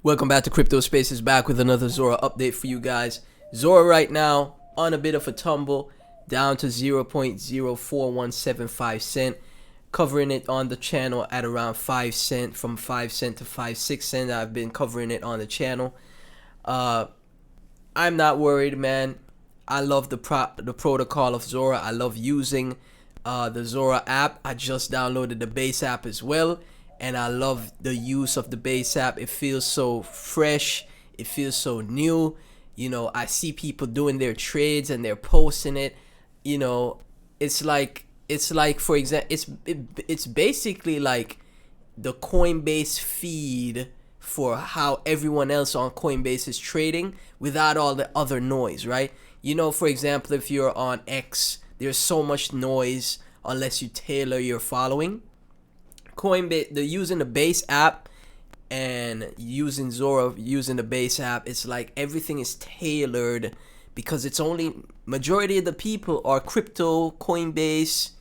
Welcome back to Crypto Spaces, back with another Zora update for you guys. Zora right now on a bit of a tumble, down to 0.04175 cent, covering it on the channel at around 5 cent, from 5 cent to 5.6 cent. I've been covering it on the channel. I'm not worried, man. I love the protocol of Zora. I love using the Zora app. I just downloaded the base app as well, and I love the use of the base app. It feels so fresh. It feels so new. You know, I see people doing their trades and they're posting it. You know, it's like for example, it's basically like the Coinbase feed for how everyone else on Coinbase is trading without all the other noise, right? You know, for example, if you're on X, there's so much noise unless you tailor your following. Coinbase, they're using the base app and using Zora, using the base app. It's like everything is tailored because it's only majority of the people are crypto Coinbase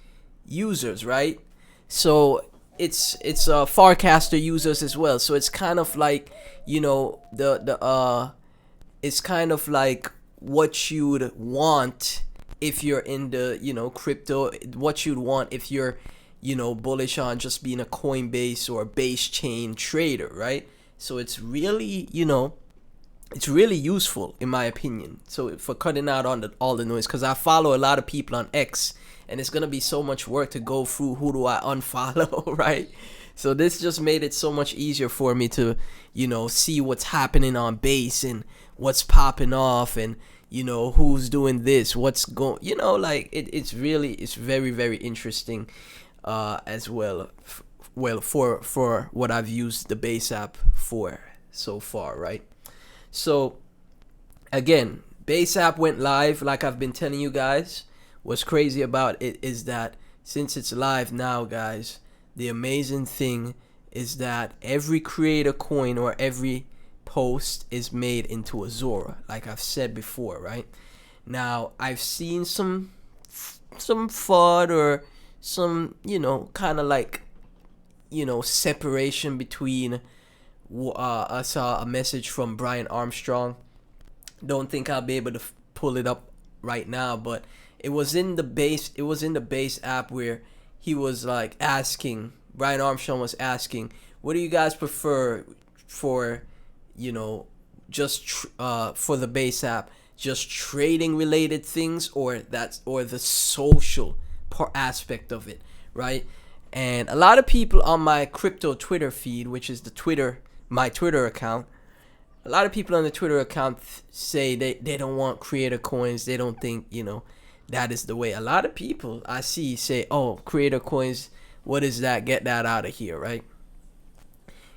users, right? So it's Farcaster users as well. So it's kind of like, you know, it's kind of like what you'd want if you're in the, you know, crypto, what you'd want if you're, you know, bullish on just being a Coinbase or a base chain trader, right? So it's really, you know, it's really useful in my opinion. So for cutting out on all the noise, because I follow a lot of people on X, and it's gonna be so much work to go through who do I unfollow, right? So this just made it so much easier for me to, you know, see what's happening on base and what's popping off, and you know who's doing this, what's going, you know, like it's very, very interesting as well. For what I've used the base app for so far, right? So again, base app went live, like I've been telling you guys. What's crazy about it is that since it's live now, guys, the amazing thing is that every creator coin or every post is made into a Zora, like I've said before, right? Now I've seen some FUD or some, you know, kind of like, you know, separation between I saw a message from Brian Armstrong. Don't think I'll be able to pull it up right now, but it was in the base app where he was like asking, Brian Armstrong was asking, what do you guys prefer for, you know, just for the base app, just trading related things, or the social aspect of it, right? And a lot of people on my crypto Twitter feed, which is my Twitter account, a lot of people on the Twitter account say they don't want creator coins. They don't think, you know, that is the way. A lot of people I see say, oh, creator coins, what is that? Get that out of here, right?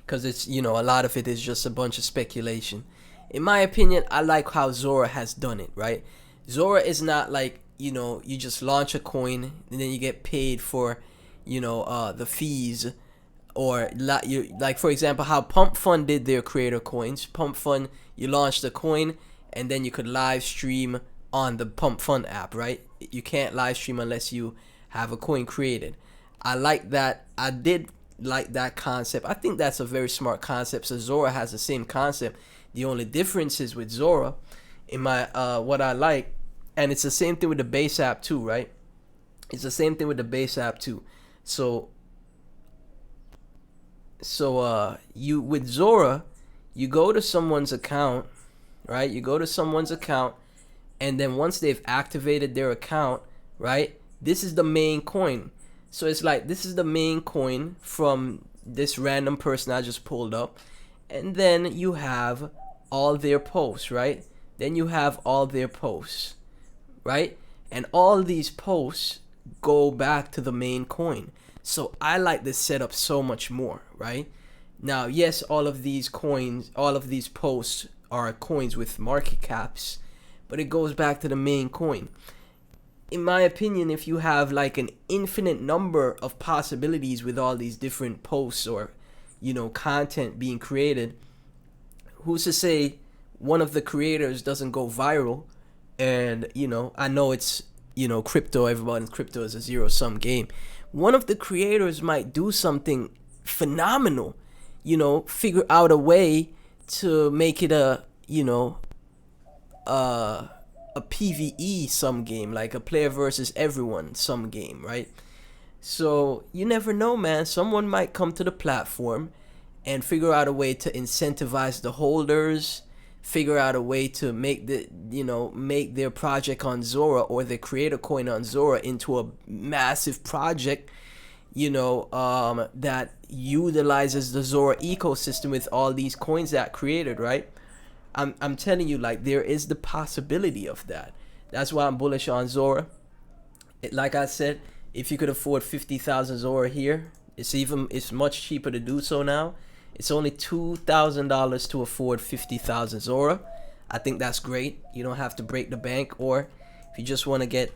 Because it's, you know, a lot of it is just a bunch of speculation. In my opinion, I like how Zora has done it, right? Zora is not like, you know, you just launch a coin and then you get paid for, you know, the fees, or like for example how Pump Fund did their creator coins. Pump Fund, you launched a coin and then you could live stream on the Pump Fund app, right? You can't live stream unless you have a coin created. I like that. I did like that concept. I think that's a very smart concept. So Zora has the same concept. The only difference is with Zora, in my what I like, and it's the same thing with the base app too, right? It's the same thing with the base app too. So you, with Zora, you go to someone's account, right? You go to someone's account, and then once they've activated their account, right, this is the main coin. So it's like, this is the main coin from this random person I just pulled up, and then you have all their posts, right? Then you have all their posts, right? And all these posts go back to the main coin. So I like this setup so much more, right? Now, yes, all of these coins, all of these posts are coins with market caps, but it goes back to the main coin. In my opinion, if you have like an infinite number of possibilities with all these different posts or, you know, content being created, who's to say one of the creators doesn't go viral? And, you know, I know it's, you know, crypto, everyone in crypto is a zero-sum game. One of the creators might do something phenomenal, you know, figure out a way to make it a, you know, a PvE some game, like a player versus everyone some game, right? So you never know, man. Someone might come to the platform and figure out a way to incentivize the holders, figure out a way to make make their project on Zora or their creator coin on Zora into a massive project, that utilizes the Zora ecosystem with all these coins that created, right? I'm telling you, like, there is the possibility of that. That's why I'm bullish on Zora. Like I said, if you could afford 50,000 Zora here, it's much cheaper to do so now. It's only $2,000 to afford 50,000 Zora. I think that's great. You don't have to break the bank, or if you just want to get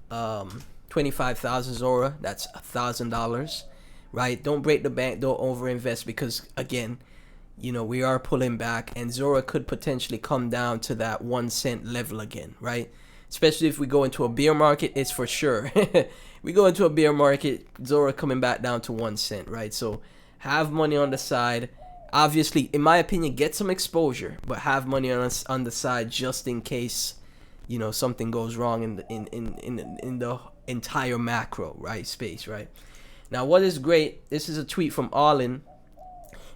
25,000 Zora, that's $1,000, right? Don't break the bank. Don't overinvest, because again, we are pulling back, and Zora could potentially come down to that 1 cent level again, right? Especially if we go into a bear market, it's for sure. We go into a bear market, Zora coming back down to 1 cent, right? So have money on the side. Obviously, in my opinion, get some exposure, but have money on the side just in case, something goes wrong in the entire macro, right, space, right? Now, what is great? This is a tweet from Arlen.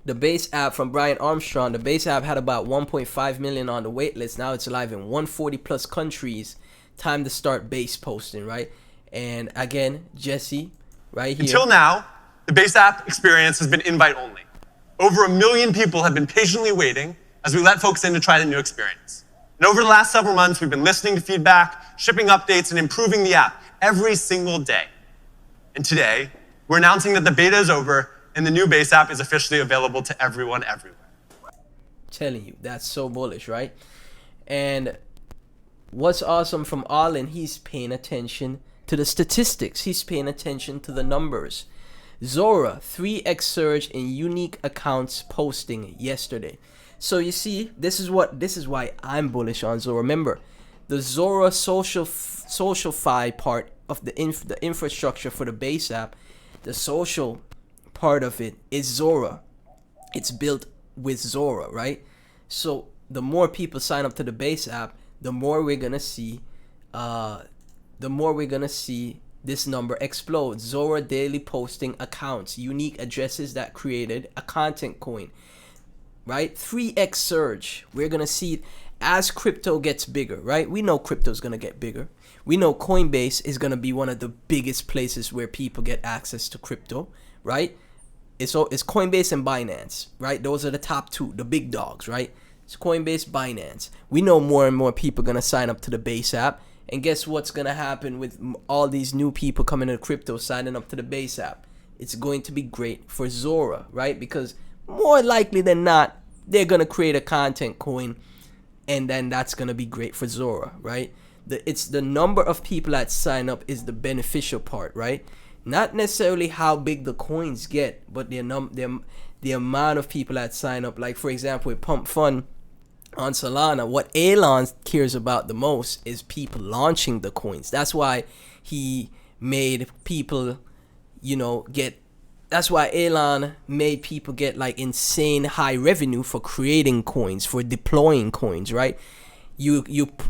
The base app from Brian Armstrong. The base app had about 1.5 million on the wait list. Now it's live in 140 plus countries. Time to start base posting, right? And again, Jesse, right here. Until now, the base app experience has been invite only. Over 1 million people have been patiently waiting as we let folks in to try the new experience. And over the last several months, we've been listening to feedback, shipping updates, and improving the app every single day. And today, we're announcing that the beta is over and the new base app is officially available to everyone everywhere. Telling you, that's so bullish, right? And what's awesome from Arlen, he's paying attention to the statistics. He's paying attention to the numbers. Zora, 3x surge in unique accounts posting yesterday. So you see, this is why I'm bullish on Zora. Remember, the Zora socialify part of the infrastructure for the base app, the social part of it is Zora. It's built with Zora, right? So the more people sign up to the base app, the more we're gonna see this number explode. Zora daily posting accounts, unique addresses that created a content coin, right? 3x surge. We're gonna see it as crypto gets bigger, right? We know crypto's gonna get bigger. We know Coinbase is gonna be one of the biggest places where people get access to crypto, right? It's Coinbase and Binance, right? Those are the top two, the big dogs, right? It's Coinbase, Binance. We know more and more people are going to sign up to the base app. And guess what's going to happen with all these new people coming into crypto signing up to the base app? It's going to be great for Zora, right? Because more likely than not, they're going to create a content coin, and then that's going to be great for Zora, right? It's the number of people that sign up is the beneficial part, right? Not necessarily how big the coins get, but the amount of people that sign up. Like, for example, with Pump Fund on Solana, what Elon cares about the most is people launching the coins. That's why he made people, that's why Elon made people get like insane high revenue for creating coins, for deploying coins, right? You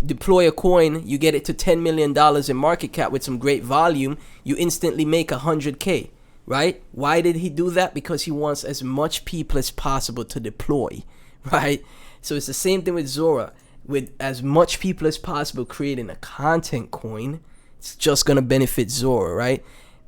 deploy a coin, you get it to $10 million in market cap with some great volume, you instantly make 100K, right? Why did he do that? Because he wants as much people as possible to deploy, right? So it's the same thing with Zora. With as much people as possible creating a content coin, it's just going to benefit Zora, right?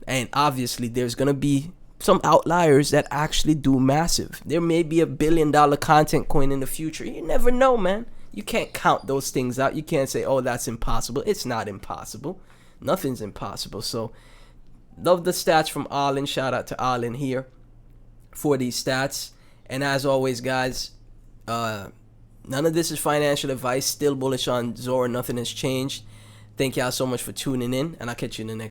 And obviously there's going to be some outliers that actually do massive. There may be $1 billion content coin in the future. You never know, man. You can't count those things out. You can't say, oh, that's impossible. It's not impossible. Nothing's impossible. So, love the stats from Arlen. Shout out to Arlen here for these stats. And as always, guys, none of this is financial advice. Still bullish on Zora. Nothing has changed. Thank y'all so much for tuning in. And I'll catch you in the next.